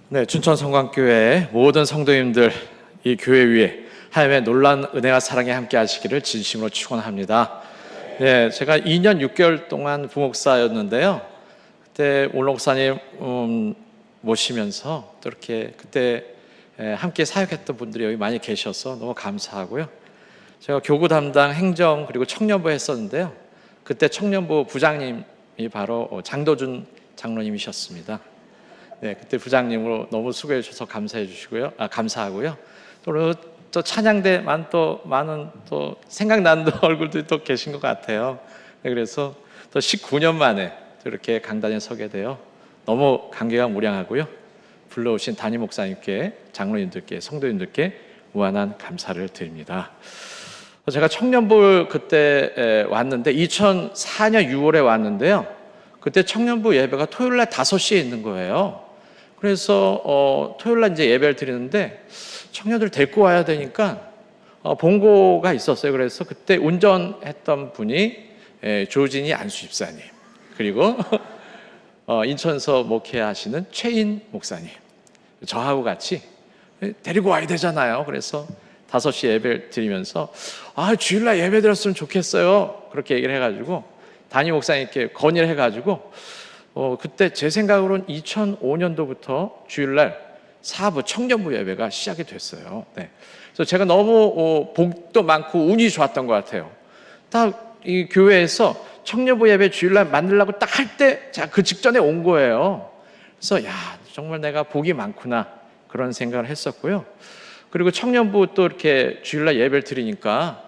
네, 춘천 성광교회 모든 성도님들, 이 교회 위에 하나님의 놀라운 은혜와 사랑에 함께 하시기를 진심으로 축원합니다. 네, 제가 2년 6개월 동안 부목사였는데요. 그때 올 목사님 모시면서 또 이렇게 그때 함께 사역했던 분들이 여기 많이 계셔서 너무 감사하고요. 제가 교구 담당 행정 그리고 청년부 했었는데요. 그때 청년부 부장님이 바로 장도준 장로님이셨습니다. 네, 그때 부장님으로 너무 수고해 주셔서 감사해 주시고요. 감사하고요. 또 찬양대만 또 많은 또 생각나는 얼굴들이 또 계신 것 같아요. 네, 그래서 또 19년 만에 이렇게 강단에 서게 되어 너무 감개가 무량하고요. 불러오신 담임 목사님께, 장로님들께, 성도님들께 무한한 감사를 드립니다. 제가 청년부 그때 왔는데 2004년 6월에 왔는데요. 그때 청년부 예배가 토요일날 5시에 있는 거예요. 그래서 토요일날 이제 예배를 드리는데 청년들 데리고 와야 되니까 봉고가 있었어요. 그래서 그때 운전했던 분이 조진희 안수 집사님, 그리고 인천서 목회하시는 최인 목사님, 저하고 같이 데리고 와야 되잖아요. 그래서 5시 예배를 드리면서 주일날 예배 드렸으면 좋겠어요. 그렇게 얘기를 해가지고 담임 목사님께 건의를 해가지고 그때 제 생각으로는 2005년도부터 주일날 사부 청년부 예배가 시작이 됐어요. 네. 그래서 제가 너무 복도 많고 운이 좋았던 것 같아요. 딱 이 교회에서 청년부 예배 주일날 만들려고 딱 할 때 제가 그 직전에 온 거예요. 그래서 정말 내가 복이 많구나 그런 생각을 했었고요. 그리고 청년부 또 이렇게 주일날 예배를 드리니까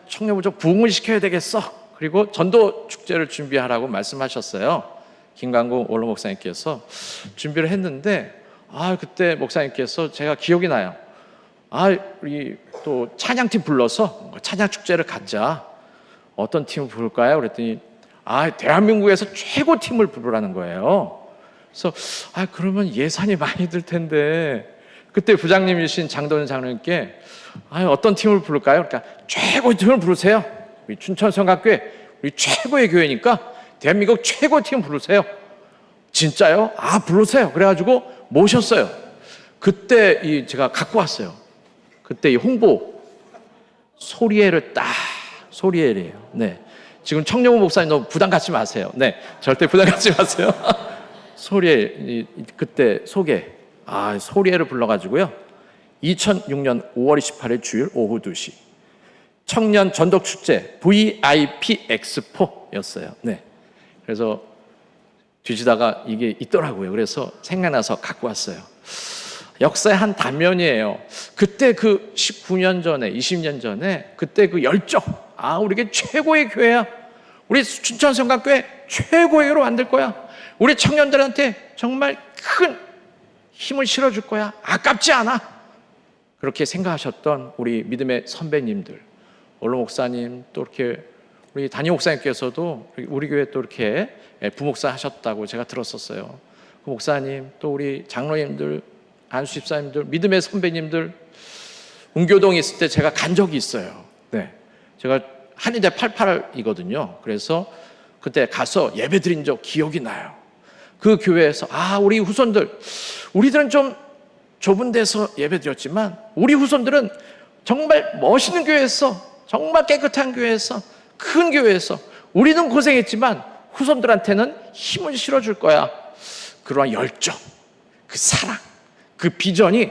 청년부 좀 부흥을 시켜야 되겠어. 그리고 전도 축제를 준비하라고 말씀하셨어요. 김광국 원로 목사님께서 준비를 했는데 그때 목사님께서 제가 기억이 나요. 우리 또 찬양팀 불러서 찬양 축제를 갖자. 어떤 팀을 부를까요? 그랬더니 대한민국에서 최고 팀을 부르라는 거예요. 그래서 그러면 예산이 많이 들 텐데 그때 부장님이신 장도현 장로님께 어떤 팀을 부를까요? 그러니까 최고의 팀을 부르세요. 우리 춘천 성곽교회 우리 최고의 교회니까 대한민국 최고 팀 부르세요. 진짜요? 부르세요. 그래가지고 모셨어요. 그때 제가 갖고 왔어요. 그때 이 홍보 소리에를 소리에래요. 네. 지금 청년부 목사님 너무 부담 갖지 마세요. 네. 절대 부담 갖지 마세요. 소리에 그때 소개. 소리에를 불러가지고요. 2006년 5월 28일 주일 오후 2시. 청년 전독 축제 VIP 엑스포였어요. 네. 그래서 뒤지다가 이게 있더라고요. 그래서 생각나서 갖고 왔어요. 역사의 한 단면이에요. 그때 그 19년 전에, 20년 전에 그때 그 열정. 우리 최고의 교회야. 우리 춘천 성곽교회 최고의 교회로 만들 거야. 우리 청년들한테 정말 큰 힘을 실어줄 거야. 아깝지 않아. 그렇게 생각하셨던 우리 믿음의 선배님들, 원로 목사님, 또 이렇게 우리 담임 목사님께서도 우리 교회 또 이렇게 부목사 하셨다고 제가 들었었어요. 그 목사님, 또 우리 장로님들, 안수 집사님들, 믿음의 선배님들, 운교동에 있을 때 제가 간 적이 있어요. 네. 제가 한의대 88이거든요. 그래서 그때 가서 예배 드린 적 기억이 나요. 그 교회에서 우리 후손들, 우리들은 좀 좁은 데서 예배 드렸지만 우리 후손들은 정말 멋있는 교회에서, 정말 깨끗한 교회에서, 큰 교회에서 우리는 고생했지만 후손들한테는 힘을 실어줄 거야. 그러한 열정, 그 사랑, 그 비전이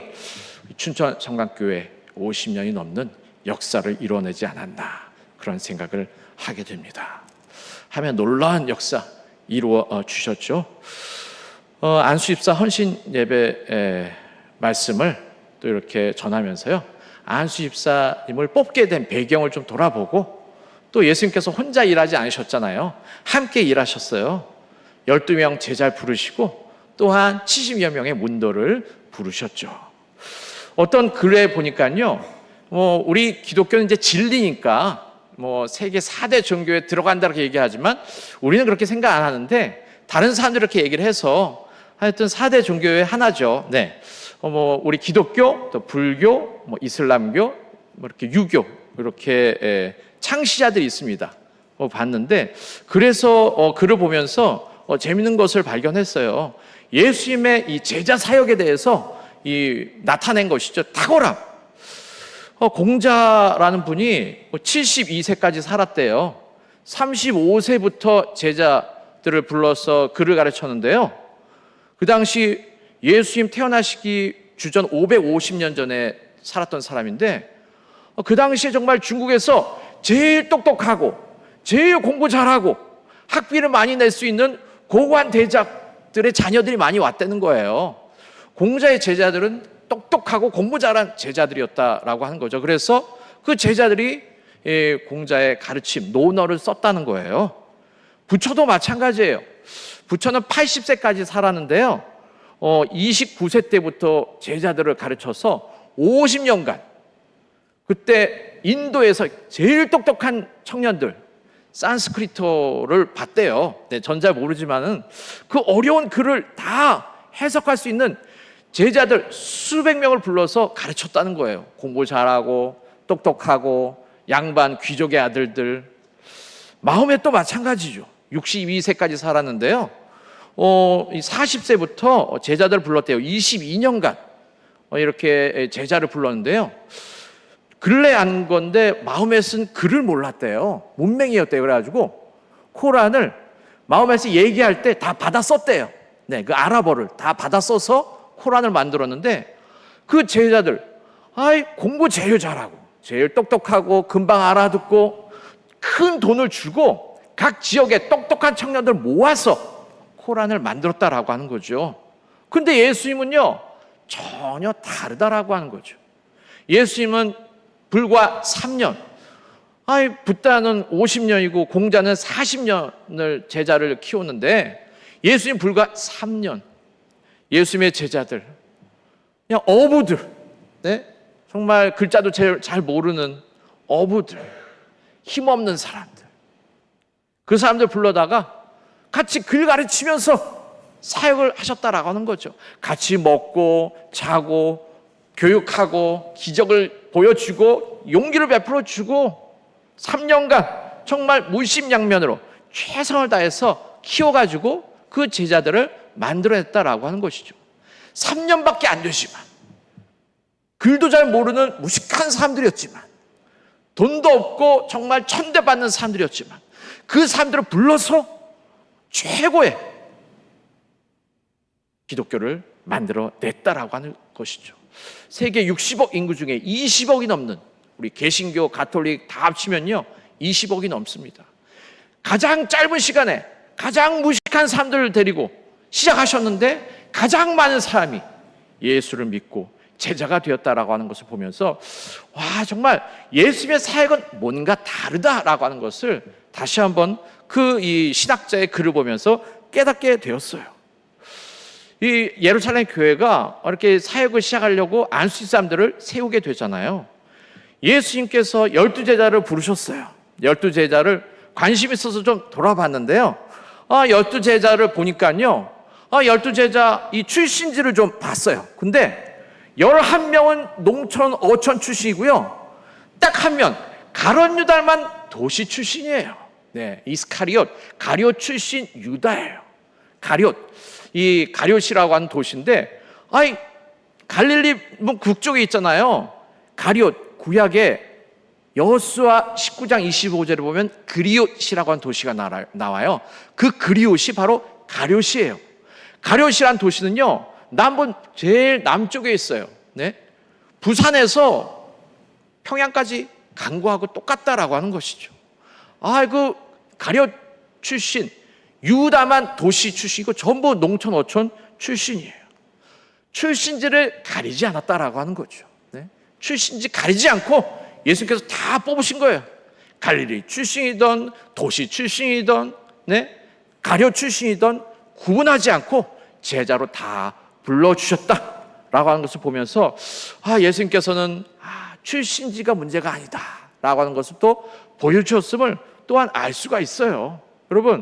춘천 성곽교회 50년이 넘는 역사를 이뤄내지 않았나, 그런 생각을 하게 됩니다. 하면 놀라운 역사 이루어 주셨죠. 안수 집사 헌신 예배 말씀을 또 이렇게 전하면서요, 안수 집사님을 뽑게 된 배경을 좀 돌아보고, 또 예수님께서 혼자 일하지 않으셨잖아요. 함께 일하셨어요. 12명 제자를 부르시고 또한 70여 명의 문도를 부르셨죠. 어떤 글에 보니까요, 우리 기독교는 이제 진리니까 세계 4대 종교에 들어간다고 얘기하지만 우리는 그렇게 생각 안 하는데, 다른 사람들이 이렇게 얘기를 해서 하여튼 4대 종교의 하나죠. 네. 우리 기독교, 또 불교, 이슬람교, 이렇게 유교, 이렇게 창시자들이 있습니다. 봤는데, 그래서 글을 보면서 재밌는 것을 발견했어요. 예수님의 이 제자 사역에 대해서 나타낸 것이죠. 탁월함. 공자라는 분이 72세까지 살았대요. 35세부터 제자들을 불러서 글을 가르쳤는데요. 그 당시 예수님 태어나시기 주전 550년 전에 살았던 사람인데, 그 당시에 정말 중국에서 제일 똑똑하고 제일 공부 잘하고 학비를 많이 낼 수 있는 고관 대작들의 자녀들이 많이 왔다는 거예요. 공자의 제자들은 똑똑하고 공부 잘한 제자들이었다라고 하는 거죠. 그래서 그 제자들이 공자의 가르침, 논어를 썼다는 거예요. 부처도 마찬가지예요. 부처는 80세까지 살았는데요. 29세 때부터 제자들을 가르쳐서 50년간 그때 인도에서 제일 똑똑한 청년들 산스크리트어를 봤대요. 전 잘 모르지만은 그 어려운 글을 다 해석할 수 있는 제자들 수백 명을 불러서 가르쳤다는 거예요. 공부 잘하고 똑똑하고 양반 귀족의 아들들. 마음에 또 마찬가지죠. 62세까지 살았는데요. 40세부터 제자들을 불렀대요. 22년간 이렇게 제자를 불렀는데요. 근래 안 건데 마음에 쓴 글을 몰랐대요. 문맹이었대요. 그래가지고 코란을 마음에서 얘기할 때 다 받아 썼대요. 네, 그 아랍어를 다 받아 써서 코란을 만들었는데, 그 제자들 공부 제일 잘하고 제일 똑똑하고 금방 알아듣고 큰 돈을 주고 각 지역의 똑똑한 청년들 모아서 코란을 만들었다라고 하는 거죠. 근데 예수님은요 전혀 다르다라고 하는 거죠. 예수님은 불과 3년, 붓다는 50년이고 공자는 40년을 제자를 키웠는데, 예수님 불과 3년, 예수님의 제자들 그냥 어부들, 네? 정말 글자도 잘 모르는 어부들, 힘없는 사람들, 그 사람들 불러다가 같이 글 가르치면서 사역을 하셨다라고 하는 거죠. 같이 먹고 자고 교육하고 기적을 보여주고 용기를 베풀어 주고 3년간 정말 물심양면으로 최선을 다해서 키워가지고 그 제자들을 만들어냈다라고 하는 것이죠. 3년밖에 안 되지만, 글도 잘 모르는 무식한 사람들이었지만, 돈도 없고 정말 천대받는 사람들이었지만, 그 사람들을 불러서 최고의 기독교를 만들어냈다라고 하는 것이죠. 세계 60억 인구 중에 20억이 넘는 우리 개신교, 가톨릭 다 합치면요 20억이 넘습니다. 가장 짧은 시간에 가장 무식한 사람들을 데리고 시작하셨는데 가장 많은 사람이 예수를 믿고 제자가 되었다라고 하는 것을 보면서, 와, 정말 예수님의 사역은 뭔가 다르다라고 하는 것을 다시 한번 이 신학자의 글을 보면서 깨닫게 되었어요. 이 예루살렘 교회가 이렇게 사역을 시작하려고 안수 사람들을 세우게 되잖아요. 예수님께서 12제자를 부르셨어요. 12제자를 관심 있어서 좀 돌아봤는데요. 12제자를 보니까요. 12제자 이 출신지를 좀 봤어요. 근데 11명은 농촌 어촌 출신이고요. 딱 한 명 가룟 유다만 도시 출신이에요. 네, 이스카리옷 가룟 출신 유다예요. 이 가룟이라고 하는 도시인데, 갈릴리 북쪽에 있잖아요. 가룟, 구약에 여호수아 19장 25절에 보면 그리옷이라고 하는 도시가 나와요. 그 그리옷이 바로 가룟이에요. 가룟이라는 도시는요 남부 제일 남쪽에 있어요. 네? 부산에서 평양까지 간 거하고 똑같다라고 하는 것이죠. 그 가룟 출신 유다만 도시 출신이고 전부 농촌 어촌 출신이에요. 출신지를 가리지 않았다라고 하는 거죠. 네? 출신지 가리지 않고 예수님께서 다 뽑으신 거예요. 갈릴리 출신이든 도시 출신이든, 네? 가룟 출신이든 구분하지 않고 제자로 다 불러주셨다라고 하는 것을 보면서, 예수님께서는 출신지가 문제가 아니다라고 하는 것을 또 보여주셨음을 또한 알 수가 있어요. 여러분,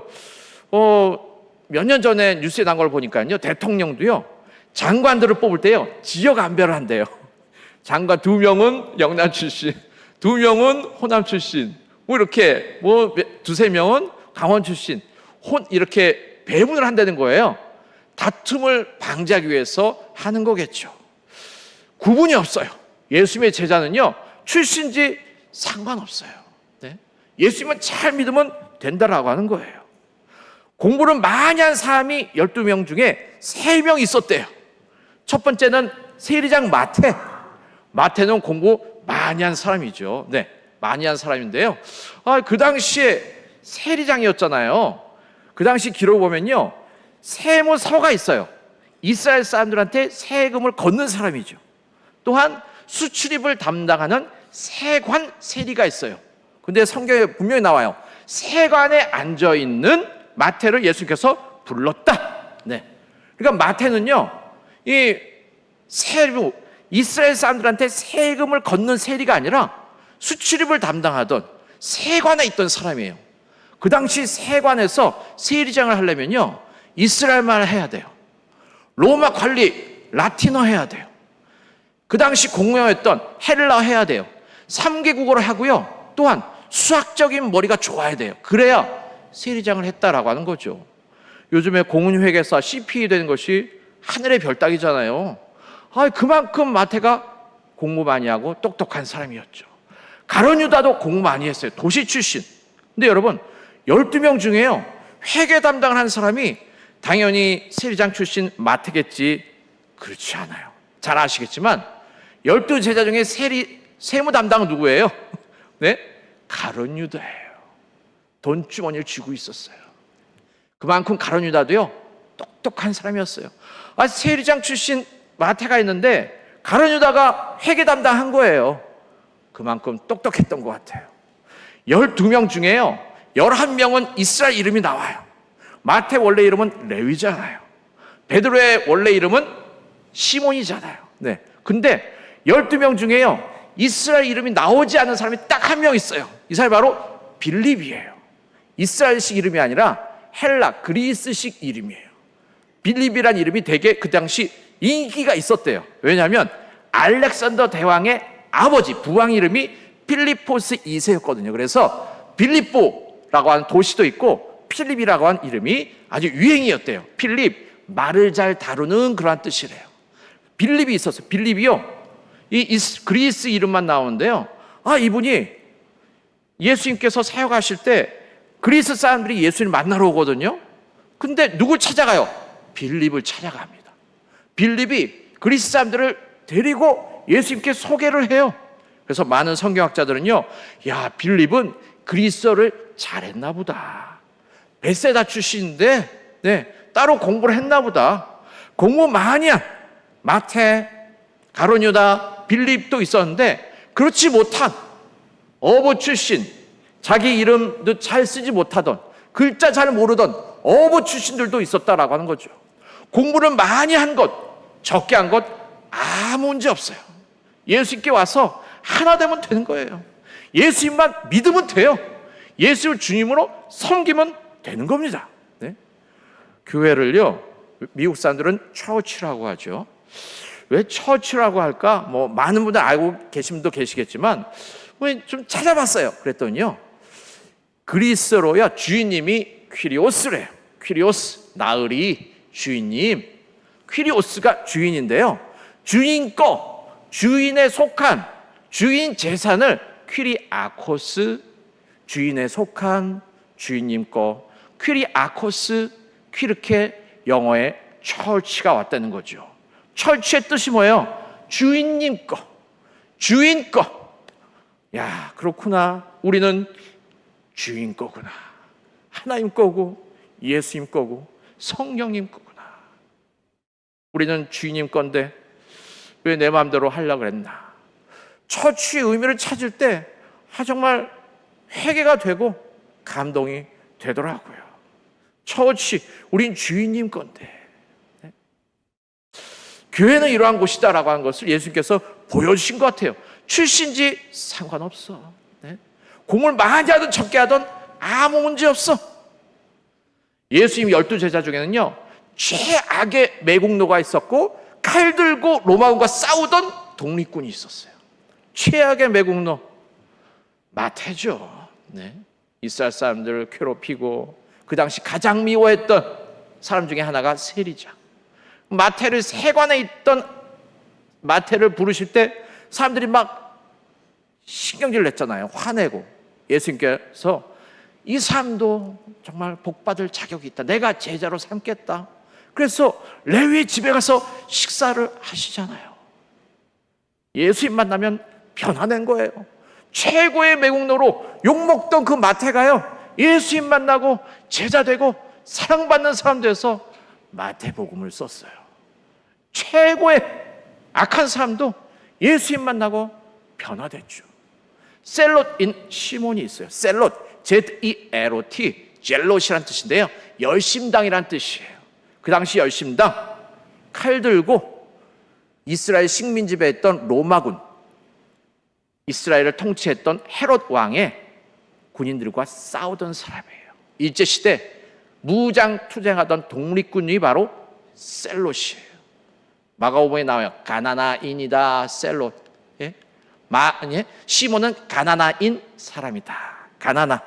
몇 년 전에 뉴스에 난 걸 보니까요, 대통령도요 장관들을 뽑을 때요 지역 안배를 한대요. 장관 2명은 영남 출신, 2명은 호남 출신, 이렇게 두세 명은 강원 출신, 이렇게 배분을 한다는 거예요. 다툼을 방지하기 위해서 하는 거겠죠. 구분이 없어요. 예수님의 제자는요, 출신지 상관없어요. 네? 예수님은 잘 믿으면 된다라고 하는 거예요. 공부를 많이 한 사람이 12명 중에 3명 있었대요. 첫 번째는 세리장 마태. 마태는 공부 많이 한 사람이죠. 네, 많이 한 사람인데요. 그 당시에 세리장이었잖아요. 그 당시 기록을 보면요, 세무서가 있어요. 이스라엘 사람들한테 세금을 걷는 사람이죠. 또한 수출입을 담당하는 세관 세리가 있어요. 근데 성경에 분명히 나와요. 세관에 앉아 있는 마태를 예수님께서 불렀다. 네. 그러니까 마태는요, 이 세부 이스라엘 사람들한테 세금을 걷는 세리가 아니라 수출입을 담당하던 세관에 있던 사람이에요. 그 당시 세관에서 세리장을 하려면요, 이스라엘말 해야 돼요. 로마 관리 라틴어 해야 돼요. 그 당시 공용했던 헬라어 해야 돼요. 3개 국어를 하고요. 또한 수학적인 머리가 좋아야 돼요. 그래야 세리장을 했다라고 하는 거죠. 요즘에 공인회계사 CPA 되는 것이 하늘의 별 따기잖아요. 그만큼 마태가 공부 많이 하고 똑똑한 사람이었죠. 가룟 유다도 공부 많이 했어요. 도시 출신. 근데 여러분, 12명 중에요, 회계 담당을 한 사람이 당연히 세리장 출신 마태겠지. 그렇지 않아요. 잘 아시겠지만 12제자 중에 세무 담당은 누구예요? 네? 가룟 유다예요. 돈주머니를 쥐고 있었어요. 그만큼 가룟 유다도요, 똑똑한 사람이었어요. 세리장 출신 마태가 있는데 가룟 유다가 회계 담당한 거예요. 그만큼 똑똑했던 것 같아요. 12명 중에요, 11명은 이스라엘 이름이 나와요. 마태 원래 이름은 레위잖아요. 베드로의 원래 이름은 시몬이잖아요. 네. 근데 12명 중에요, 이스라엘 이름이 나오지 않은 사람이 딱 한 명 있어요. 이 사람이 바로 빌립이에요. 이스라엘식 이름이 아니라 헬라, 그리스식 이름이에요. 빌립이란 이름이 되게 그 당시 인기가 있었대요. 왜냐하면 알렉산더 대왕의 아버지, 부왕 이름이 필리포스 2세였거든요. 그래서 빌립보라고 하는 도시도 있고 필립이라고 하는 이름이 아주 유행이었대요. 필립, 말을 잘 다루는 그런 뜻이래요. 빌립이 있었어요. 빌립이요, 이 그리스 이름만 나오는데요, 이분이 예수님께서 사역하실 때 그리스 사람들이 예수님을 만나러 오거든요. 근데 누굴 찾아가요? 빌립을 찾아갑니다. 빌립이 그리스 사람들을 데리고 예수님께 소개를 해요. 그래서 많은 성경학자들은요, 야, 빌립은 그리스어를 잘했나 보다. 베세다 출신인데, 네, 따로 공부를 했나 보다. 공부 많이 한 마태, 가룟 유다, 빌립도 있었는데 그렇지 못한 어부 출신, 자기 이름도 잘 쓰지 못하던, 글자 잘 모르던 어부 출신들도 있었다라고 하는 거죠. 공부를 많이 한 것, 적게 한 것 아무 문제 없어요. 예수님께 와서 하나 되면 되는 거예요. 예수님만 믿으면 돼요. 예수를 주님으로 섬기면 되는 겁니다. 네? 교회를요, 미국 사람들은 처치라고 하죠. 왜 처치라고 할까? 많은 분들 알고 계신 분도 계시겠지만 좀 찾아봤어요. 그랬더니요, 그리스어로요, 주인님이 퀴리오스래요. 퀴리오스, 나으리, 주인님. 퀴리오스가 주인인데요, 주인 거, 주인에 속한 주인 재산을 퀴리아코스, 주인에 속한 주인님 거, 퀴리아코스, 퀴르케 영어에 철치가 왔다는 거죠. 철치의 뜻이 뭐예요? 주인님 거, 주인 거. 야, 그렇구나. 우리는 주인 거구나. 하나님 거고 예수님 거고 성령님 거구나. 우리는 주인님 건데 왜 내 마음대로 하려고 그랬나. 처치의 의미를 찾을 때 정말 회개가 되고 감동이 되더라고요. 처치, 우린 주인님 건데. 네? 교회는 이러한 곳이다라고 하는 것을 예수님께서 보여주신 것 같아요. 출신지 상관없어. 네? 공을 많이 하든 적게 하든 아무 문제 없어. 예수님 12제자 중에는요, 최악의 매국노가 있었고 칼 들고 로마군과 싸우던 독립군이 있었어요. 최악의 매국노 마태죠. 네. 이스라엘 사람들을 괴롭히고 그 당시 가장 미워했던 사람 중에 하나가 세리장. 마태를 세관에 있던 마태를 부르실 때 사람들이 막 신경질 냈잖아요. 화내고. 예수님께서 이 사람도 정말 복받을 자격이 있다. 내가 제자로 삼겠다. 그래서 레위의 집에 가서 식사를 하시잖아요. 예수님 만나면 변화된 거예요. 최고의 매국노로 욕먹던 그 마태가요, 예수님 만나고 제자 되고 사랑받는 사람 돼서 마태복음을 썼어요. 최고의 악한 사람도 예수님 만나고 변화됐죠. 셀롯인 시몬이 있어요. 셀롯, Z-E-L-O-T, 젤롯이란 뜻인데요, 열심당이란 뜻이에요. 그 당시 열심당, 칼 들고 이스라엘 식민 지배했던 로마군, 이스라엘을 통치했던 헤롯 왕의 군인들과 싸우던 사람이에요. 일제시대 무장 투쟁하던 독립군이 바로 셀롯이에요. 마가복음에 나와요. 가나나인이다 셀롯. 예? 시몬은 가나나인 사람이다. 가나나,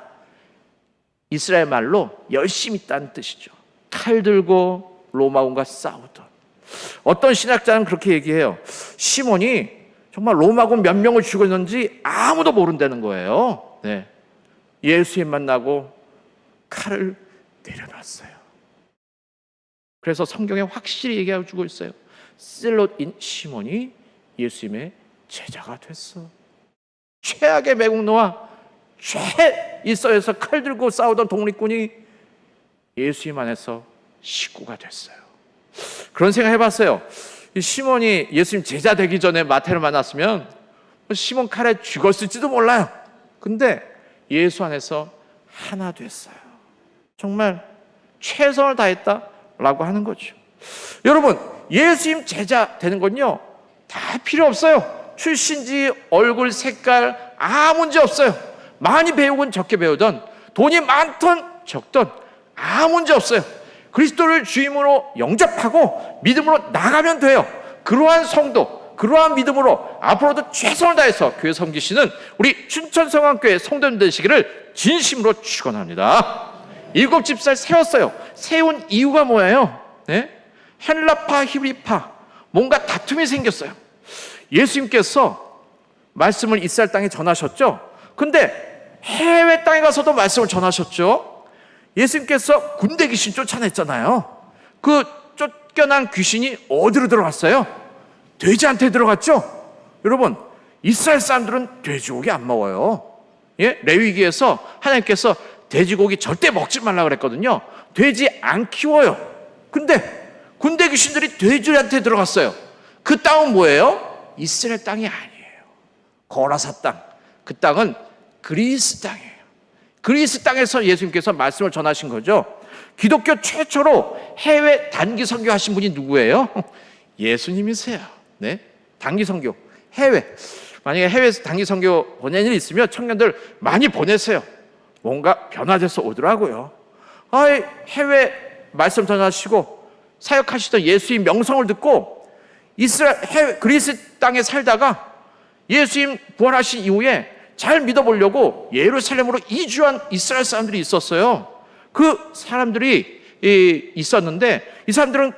이스라엘 말로 열심히 있다는 뜻이죠. 칼 들고 로마군과 싸우던. 어떤 신학자는 그렇게 얘기해요. 시몬이 정말 로마군 몇 명을 죽였는지 아무도 모른다는 거예요. 네. 예수님 만나고 칼을 내려놨어요. 그래서 성경에 확실히 얘기해주고 있어요. 셀롯인 시몬이 예수님의 제자가 됐어. 최악의 매국노와 최일서에서 칼 들고 싸우던 독립군이 예수님 안에서 식구가 됐어요. 그런 생각 해봤어요. 시몬이 예수님 제자 되기 전에 마태를 만났으면 시몬 칼에 죽었을지도 몰라요. 근데 예수 안에서 하나 됐어요. 정말 최선을 다했다라고 하는 거죠. 여러분, 예수님 제자 되는 건요, 다 필요 없어요. 출신지, 얼굴 색깔 아무 문제 없어요. 많이 배우건 적게 배우던, 돈이 많던 적던 아무 문제 없어요. 그리스도를 주임으로 영접하고 믿음으로 나가면 돼요. 그러한 성도, 그러한 믿음으로 앞으로도 최선을 다해서 교회 섬기시는 우리 춘천성황교회 성도님 되시기를 진심으로 축원합니다. 7집사를 세웠어요. 세운 이유가 뭐예요? 네? 헬라파, 히브리파, 뭔가 다툼이 생겼어요. 예수님께서 말씀을 이스라엘 땅에 전하셨죠. 근데 해외 땅에 가서도 말씀을 전하셨죠. 예수님께서 군대 귀신 쫓아냈잖아요. 그 쫓겨난 귀신이 어디로 들어갔어요? 돼지한테 들어갔죠. 여러분, 이스라엘 사람들은 돼지고기 안 먹어요. 예? 레위기에서 하나님께서 돼지고기 절대 먹지 말라고 그랬거든요. 돼지 안 키워요. 근데 군대 귀신들이 돼지한테 들어갔어요. 그 땅은 뭐예요? 이스라엘 땅이 아니에요. 거라사 땅. 그 땅은 그리스 땅이에요. 그리스 땅에서 예수님께서 말씀을 전하신 거죠. 기독교 최초로 해외 단기 선교하신 분이 누구예요? 예수님이세요. 네? 단기 선교, 해외. 만약에 해외에서 단기 선교 보낸 일이 있으면 청년들 많이 보내세요. 뭔가 변화돼서 오더라고요. 해외 말씀 전하시고 사역하시던 예수님 명성을 듣고 이스라엘 그리스 땅에 살다가 예수님 부활하신 이후에 잘 믿어보려고 예루살렘으로 이주한 이스라엘 사람들이 있었어요. 그 사람들이 있었는데 이 사람들은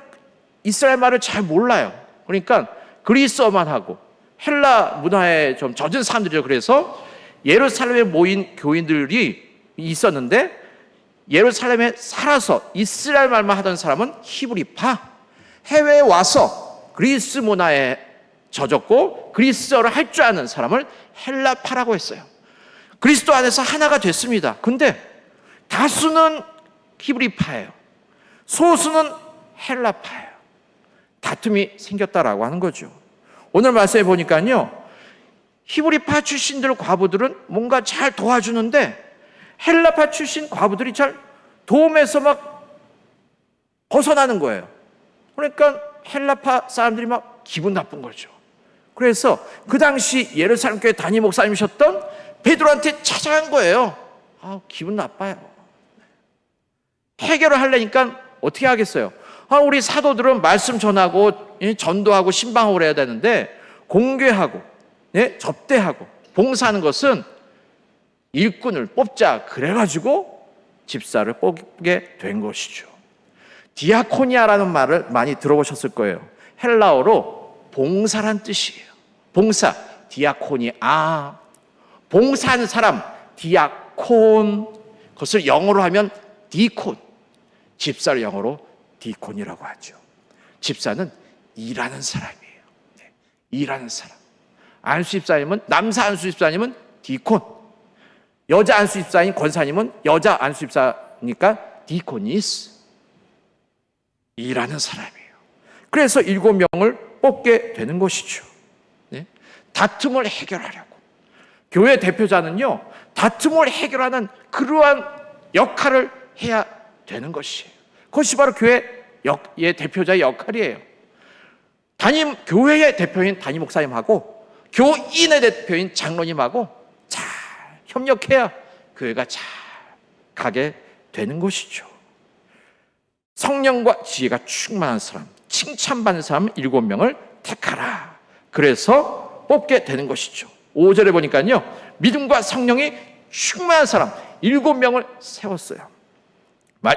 이스라엘 말을 잘 몰라요. 그러니까 그리스어만 하고 헬라 문화에 좀 젖은 사람들이죠. 그래서 예루살렘에 모인 교인들이 있었는데 예루살렘에 살아서 이스라엘 말만 하던 사람은 히브리파, 해외에 와서 그리스 문화에 젖었고 그리스어를 할 줄 아는 사람을 헬라파라고 했어요. 그리스도 안에서 하나가 됐습니다. 근데 다수는 히브리파예요. 소수는 헬라파예요. 다툼이 생겼다라고 하는 거죠. 오늘 말씀해 보니까요, 히브리파 출신들 과부들은 뭔가 잘 도와주는데 헬라파 출신 과부들이 잘 도움에서 막 벗어나는 거예요. 그러니까 헬라파 사람들이 막 기분 나쁜 거죠. 그래서 그 당시 예루살렘 교회 담임 목사님이셨던 베드로한테 찾아간 거예요. 기분 나빠요. 해결을 하려니까 어떻게 하겠어요? 우리 사도들은 말씀 전하고 전도하고 신방하고 그래야 되는데 공개하고 접대하고 봉사하는 것은 일꾼을 뽑자 그래가지고 집사를 뽑게 된 것이죠. 디아코니아라는 말을 많이 들어보셨을 거예요. 헬라어로 봉사란 뜻이에요. 봉사, 디아코니아. 봉사하는 사람, 디아콘. 그것을 영어로 하면 디콘. 집사를 영어로 디콘이라고 하죠. 집사는 일하는 사람이에요. 네, 일하는 사람. 안수집사님은, 남사 안수집사님은 디콘. 여자 안수집사님, 권사님은 여자 안수집사니까 디코니스. 일하는 사람이에요. 그래서 7명을 뽑게 되는 것이죠. 네? 다툼을 해결하려고. 교회 대표자는요, 다툼을 해결하는 그러한 역할을 해야 되는 것이에요. 그것이 바로 교회의 대표자의 역할이에요. 교회의 대표인 담임 목사님하고 교인의 대표인 장로님하고 잘 협력해야 교회가 잘 가게 되는 것이죠. 성령과 지혜가 충만한 사람, 칭찬받는 사람 7명을 택하라. 그래서 뽑게 되는 것이죠. 5절에 보니까요, 믿음과 성령이 충만한 사람 7명을 세웠어요.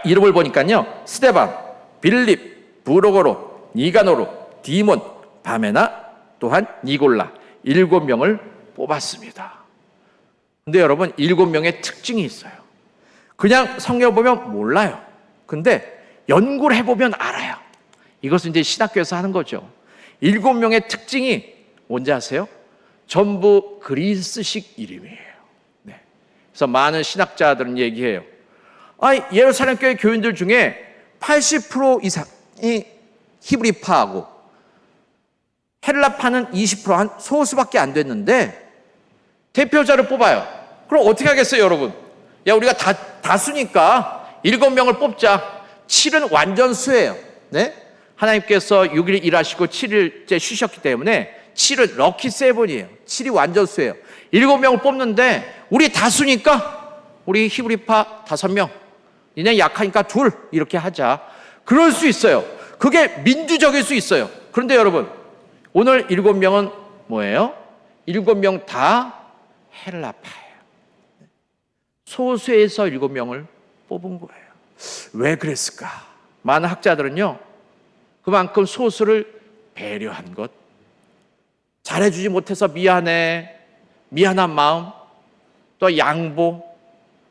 이름을 보니까요, 스데반, 빌립, 부로고로, 니가노로, 디몬, 바메나, 또한 니골라 7명을 뽑았습니다. 근데 여러분, 7명의 특징이 있어요. 그냥 성경을 보면 몰라요. 근데 연구를 해보면 알아요. 이것은 이제 신학교에서 하는 거죠. 7명의 특징이 뭔지 아세요? 전부 그리스식 이름이에요. 네. 그래서 많은 신학자들은 얘기해요. 예루살렘 교회 교인들 중에 80% 이상이 히브리파하고 헬라파는 20%한 소수밖에 안 됐는데 대표자를 뽑아요. 그럼 어떻게 하겠어요, 여러분? 우리가 다수니까 7명을 뽑자. 7은 완전수예요. 네? 하나님께서 6일 일하시고 7일째 쉬셨기 때문에 7은 럭키 세븐이에요. 7이 완전수예요. 7명을 뽑는데 우리 다수니까 우리 히브리파 5명, 니네 약하니까 2 이렇게 하자. 그럴 수 있어요. 그게 민주적일 수 있어요. 그런데 여러분, 오늘 7명은 뭐예요? 7명 다 헬라파예요. 소수에서 7명을 뽑은 거예요. 왜 그랬을까? 많은 학자들은요, 그만큼 소수를 배려한 것, 잘해주지 못해서 미안한 마음, 또 양보,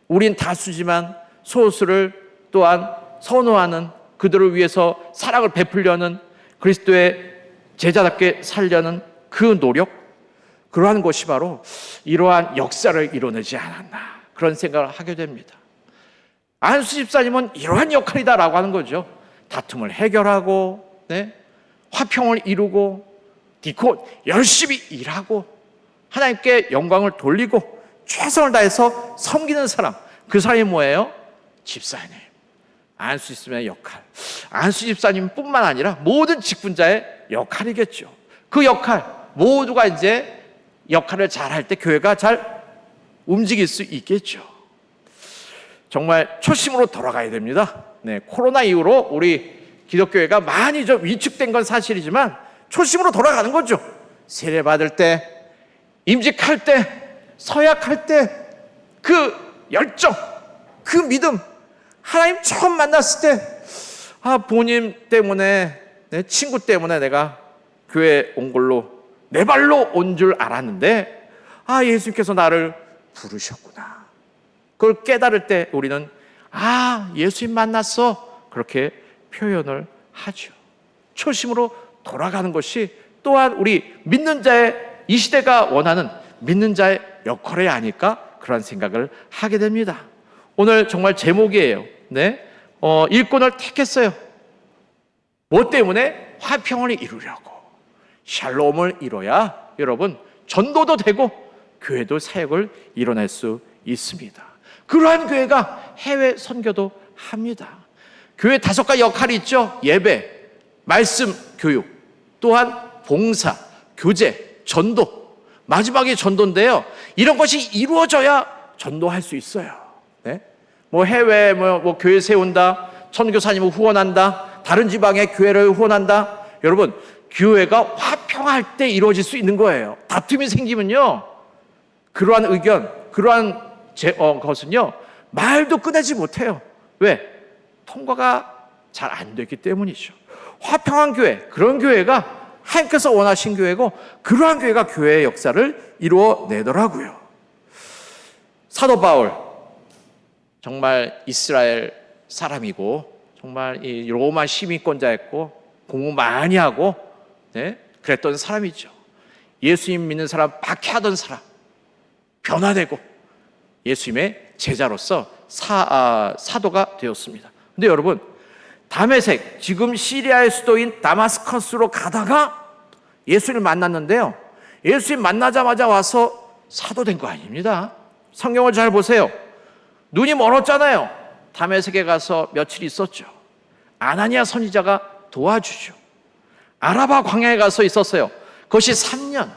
우린 다수지만 소수를 또한 선호하는, 그들을 위해서 사랑을 베풀려는, 그리스도의 제자답게 살려는 그 노력, 그러한 것이 바로 이러한 역사를 이뤄내지 않았나, 그런 생각을 하게 됩니다. 안수 집사님은 이러한 역할이다라고 하는 거죠. 다툼을 해결하고, 네? 화평을 이루고, 디콘 열심히 일하고, 하나님께 영광을 돌리고 최선을 다해서 섬기는 사람, 그 사람이 뭐예요? 집사님. 안수 집사님의 역할, 안수 집사님뿐만 아니라 모든 직분자의 역할이겠죠. 그 역할 모두가 이제 역할을 잘할 때 교회가 잘 움직일 수 있겠죠. 정말 초심으로 돌아가야 됩니다. 네, 코로나 이후로 우리 기독교회가 많이 좀 위축된 건 사실이지만 초심으로 돌아가는 거죠. 세례 받을 때, 임직할 때, 서약할 때 그 열정, 그 믿음, 하나님 처음 만났을 때 부모님 때문에, 내 친구 때문에 내가 교회 온 걸로 내 발로 온 줄 알았는데 예수님께서 나를 부르셨구나. 그걸 깨달을 때 우리는 예수님 만났어, 그렇게 표현을 하죠. 초심으로 돌아가는 것이 또한 우리 믿는 자의, 이 시대가 원하는 믿는 자의 역할이 아닐까, 그런 생각을 하게 됩니다. 오늘 정말 제목이에요. 네, 일꾼을 택했어요. 뭐 때문에? 화평을 이루려고. 샬롬을 이뤄야 여러분 전도도 되고 교회도 사역을 이뤄낼 수 있습니다. 그러한 교회가 해외 선교도 합니다. 교회 5가지 역할이 있죠. 예배, 말씀, 교육, 또한 봉사, 교제, 전도. 마지막이 전도인데요, 이런 것이 이루어져야 전도할 수 있어요. 네? 해외 교회 세운다, 선교사님을 후원한다, 다른 지방의 교회를 후원한다. 여러분, 교회가 화평할 때 이루어질 수 있는 거예요. 다툼이 생기면요, 그러한 의견, 그러한 것은요 말도 꺼내지 못해요. 왜? 통과가 잘 안 됐기 때문이죠. 화평한 교회, 그런 교회가 하나님께서 원하신 교회고 그러한 교회가 교회의 역사를 이루어내더라고요. 사도 바울, 정말 이스라엘 사람이고 정말 이 로마 시민권자였고 공부 많이 하고 그랬던 사람이죠. 예수님 믿는 사람 박해하던 사람, 변화되고 예수님의 제자로서 사도가 되었습니다. 근데 여러분, 다메섹, 지금 시리아의 수도인 다마스커스로 가다가 예수님을 만났는데요, 예수님 만나자마자 와서 사도 된 거 아닙니다. 성경을 잘 보세요. 눈이 멀었잖아요. 다메섹에 가서 며칠 있었죠. 아나니아 선지자가 도와주죠. 아라바 광야에 가서 있었어요. 그것이 3년.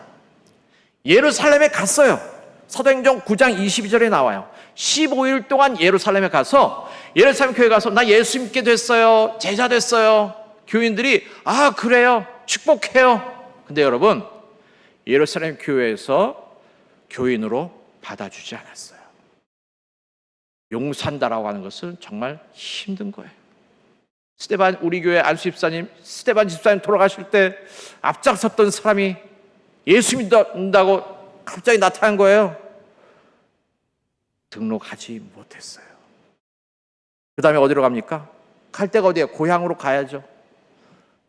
예루살렘에 갔어요. 사도행전 9장 22절에 나와요. 15일 동안 예루살렘에 가서, 예루살렘 교회 가서 나 예수 믿게 됐어요, 제자 됐어요. 교인들이 아 그래요, 축복해요. 근데 여러분, 예루살렘 교회에서 교인으로 받아주지 않았어요. 용산다라고 하는 것은 정말 힘든 거예요. 스데반, 우리 교회 안수 집사님, 스데반 집사님 돌아가실 때 앞장섰던 사람이 예수 믿는다고 갑자기 나타난 거예요. 등록하지 못했어요. 그 다음에 어디로 갑니까? 갈 데가 어디예요? 고향으로 가야죠.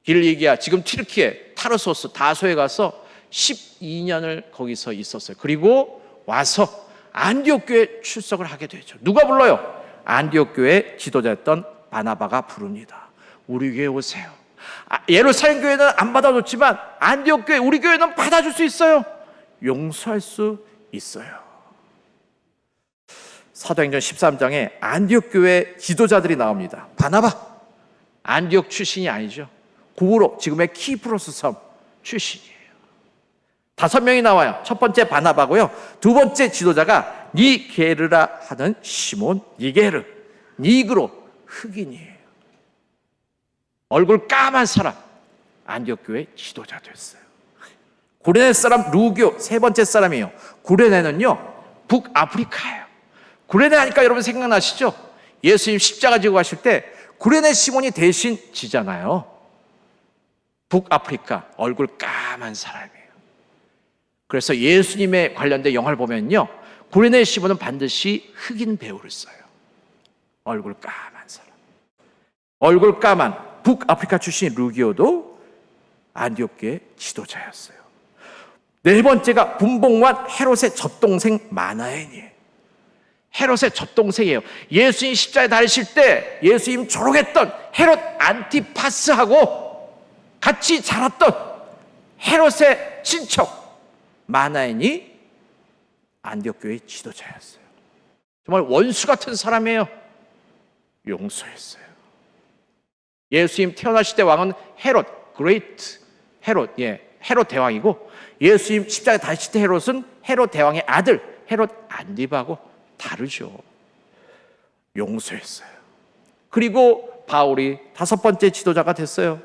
길리기아, 지금 튀르키예 타르소스 다소에 가서 12년을 거기서 있었어요. 그리고 와서 안디옥 교회에 출석을 하게 되죠. 누가 불러요? 안디옥 교회 지도자였던 바나바가 부릅니다. 우리 교회 오세요. 예루살렘 교회는 안 받아줬지만 안디옥 교회, 우리 교회는 받아줄 수 있어요. 용서할 수 있어요. 사도행전 13장에 안디옥 교회 지도자들이 나옵니다. 바나바, 안디옥 출신이 아니죠. 고우로, 지금의 키프로스 섬 출신이에요. 5명이 나와요. 첫 번째 바나바고요. 두 번째 지도자가 니게르라 하는 시몬 니게르, 니그로, 흑인이에요. 얼굴 까만 사람, 안디옥 교회 지도자 됐어요. 구레네 사람 루교, 세 번째 사람이에요. 구레네는요, 북아프리카예요. 구레네 하니까 여러분 생각나시죠? 예수님 십자가 지고 가실 때 구레네 시몬이 대신 지잖아요. 북아프리카, 얼굴 까만 사람이에요. 그래서 예수님에 관련된 영화를 보면요, 구레네 시몬은 반드시 흑인 배우를 써요. 얼굴 까만 사람. 얼굴 까만 북아프리카 출신 루기오도 안디옥 교회 지도자였어요. 네 번째가 분봉왕 헤롯의 젖동생 마나엔이에요. 헤롯의 젖동생이에요. 예수님 십자가에 달리실 때 예수님 조롱했던 헤롯 안티파스하고 같이 자랐던 헤롯의 친척 마나엔이 안디옥 교회의 지도자였어요. 정말 원수 같은 사람이에요. 용서했어요. 예수님 태어나실 때 왕은 헤롯, 그레이트 헤롯, 헤롯 대왕이고, 예수님 십자가에 달리실 때 헤롯은 헤롯 대왕의 아들 헤롯 안디바하고 다르죠. 용서했어요. 그리고 바울이 5번째 지도자가 됐어요.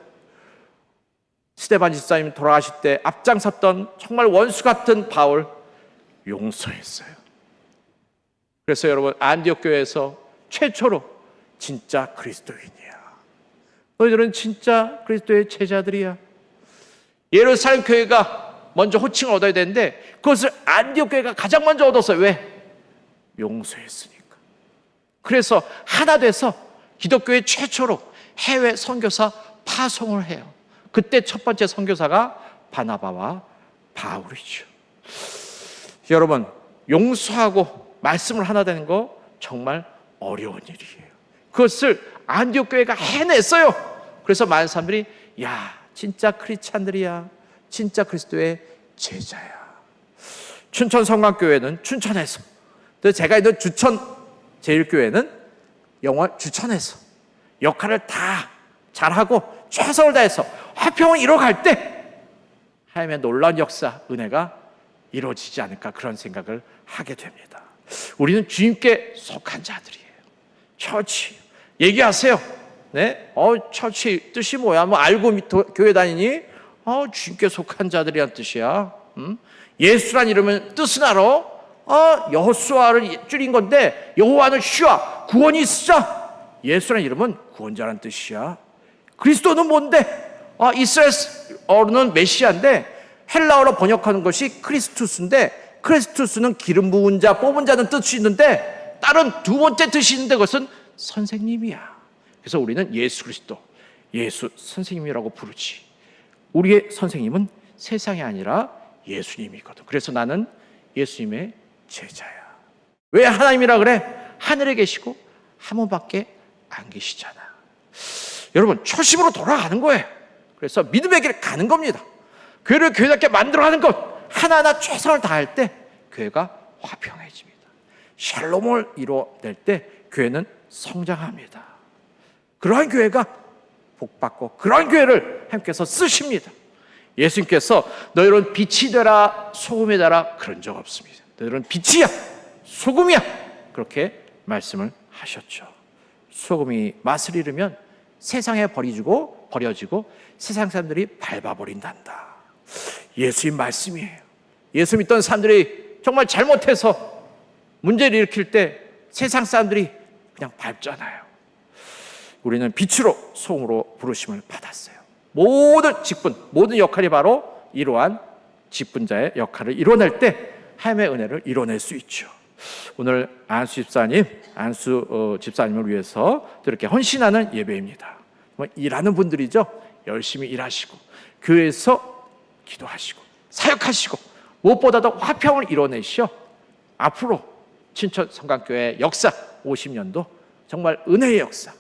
스데반 집사님 돌아가실 때 앞장섰던 정말 원수 같은 바울, 용서했어요. 그래서 여러분, 안디옥 교회에서 최초로 진짜 그리스도인이야, 너희들은 진짜 그리스도의 제자들이야. 예루살렘 교회가 먼저 호칭을 얻어야 되는데 그것을 안디옥 교회가 가장 먼저 얻었어요. 왜? 용서했으니까. 그래서 하나 돼서 기독교의 최초로 해외 선교사 파송을 해요. 그때 첫 번째 선교사가 바나바와 바울이죠. 여러분, 용서하고 말씀을 하나 되는 거 정말 어려운 일이에요. 그것을 안디옥 교회가 해냈어요. 그래서 많은 사람들이 야, 진짜 크리스찬들이야, 진짜 그리스도의 제자야. 춘천 성광교회는 춘천에서, 또 제가 있는 주천 제일교회는 영월 주천에서 역할을 다 잘하고 최선을 다해서 화평을 이뤄갈 때 하나님의 놀라운 역사, 은혜가 이루어지지 않을까, 그런 생각을 하게 됩니다. 우리는 주님께 속한 자들이에요. 처치 얘기하세요. 네? 처치 뜻이 뭐야? 뭐 알고 교회 다니니? 주님께 속한 자들이란 뜻이야. 예수란 이름은 뜻은 알아? 여호수아를 줄인 건데 여호와는 슈아, 구원이 있으자 예수라는 이름은 구원자라는 뜻이야. 그리스도는 뭔데? 이스라엘어로는 메시아인데 헬라어로 번역하는 것이 크리스투스인데, 크리스투스는 기름 부은 자, 뽑은 자는 뜻이 있는데 다른 두 번째 뜻이 있는데 그것은 선생님이야. 그래서 우리는 예수 그리스도, 예수 선생님이라고 부르지. 우리의 선생님은 세상이 아니라 예수님이거든. 그래서 나는 예수님의 제자야. 왜 하나님이라 그래? 하늘에 계시고 한 분밖에 안 계시잖아. 여러분, 초심으로 돌아가는 거예요. 그래서 믿음의 길을 가는 겁니다. 교회를 교회답게 만들어가는 것, 하나하나 최선을 다할 때 교회가 화평해집니다. 샬롬을 이뤄낼 때 교회는 성장합니다. 그러한 교회가 복받고 그러한 교회를 하나님께서 쓰십니다. 예수님께서 너희는 빛이 되라 소금이 되라 그런 적 없습니다. 너희는 빛이야 소금이야 그렇게 말씀을 하셨죠. 소금이 맛을 잃으면 세상에 버려지고 세상 사람들이 밟아버린단다. 예수님 말씀이에요. 예수 믿던 사람들이 정말 잘못해서 문제를 일으킬 때 세상 사람들이 그냥 밟잖아요. 우리는 빛으로 소금으로 부르심을 받았어요. 모든 직분, 모든 역할이 바로 이러한 직분자의 역할을 이뤄낼 때 하나님의 은혜를 이뤄낼 수 있죠. 오늘 안수 집사님을 위해서 이렇게 헌신하는 예배입니다. 일하는 분들이죠. 열심히 일하시고 교회에서 기도하시고 사역하시고 무엇보다도 화평을 이뤄내시어 앞으로 친천 성강교회 역사 50년도 정말 은혜의 역사,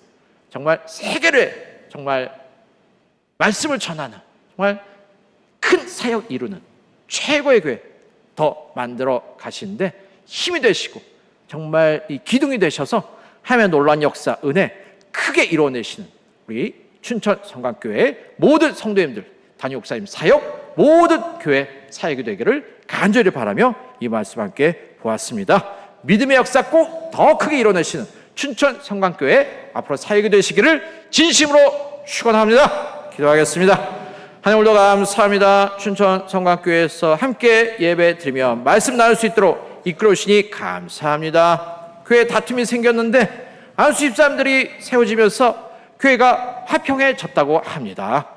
정말 세계를 정말 말씀을 전하는 정말 큰 사역 이루는 최고의 교회 더 만들어 가시는데 힘이 되시고 정말 이 기둥이 되셔서 하나님의 놀라운 역사, 은혜 크게 이뤄내시는 우리 춘천 성강교회 모든 성도님들, 담임 목사님 사역, 모든 교회 사역이 되기를 간절히 바라며 이 말씀 함께 보았습니다. 믿음의 역사 꼭 더 크게 이뤄내시는 춘천 성강교회 앞으로 사역이 되시기를 진심으로 축원합니다. 기도하겠습니다. 하나님 오늘도 감사합니다. 춘천 성강교회에서 함께 예배 드리며 말씀 나눌 수 있도록 이끌어 주시니 감사합니다. 교회에 다툼이 생겼는데 안수 집사님들이 세워지면서 교회가 화평해졌다고 합니다.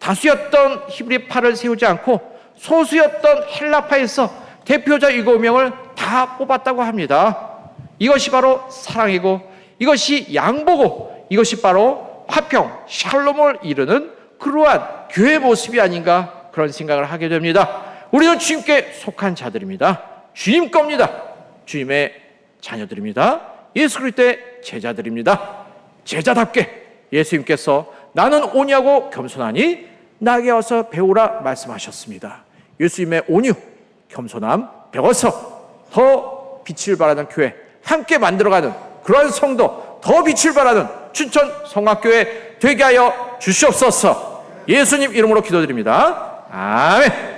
다수였던 히브리파를 세우지 않고 소수였던 헬라파에서 대표자 7명을 다 뽑았다고 합니다. 이것이 바로 사랑이고 이것이 양보고 이것이 바로 화평, 샬롬을 이루는 그러한 교회 모습이 아닌가 그런 생각을 하게 됩니다. 우리는 주님께 속한 자들입니다. 주님 겁니다. 주님의 자녀들입니다. 예수 그리스도의 제자들입니다. 제자답게 예수님께서 나는 온유하고 겸손하니 나에게 와서 배우라 말씀하셨습니다. 예수님의 온유, 겸손함 배워서 더 빛을 발하는 교회 함께 만들어가는 그러한 성도 더 빛을 발하는 춘천 성악교회 되게 하여 주시옵소서. 예수님 이름으로 기도드립니다. 아멘.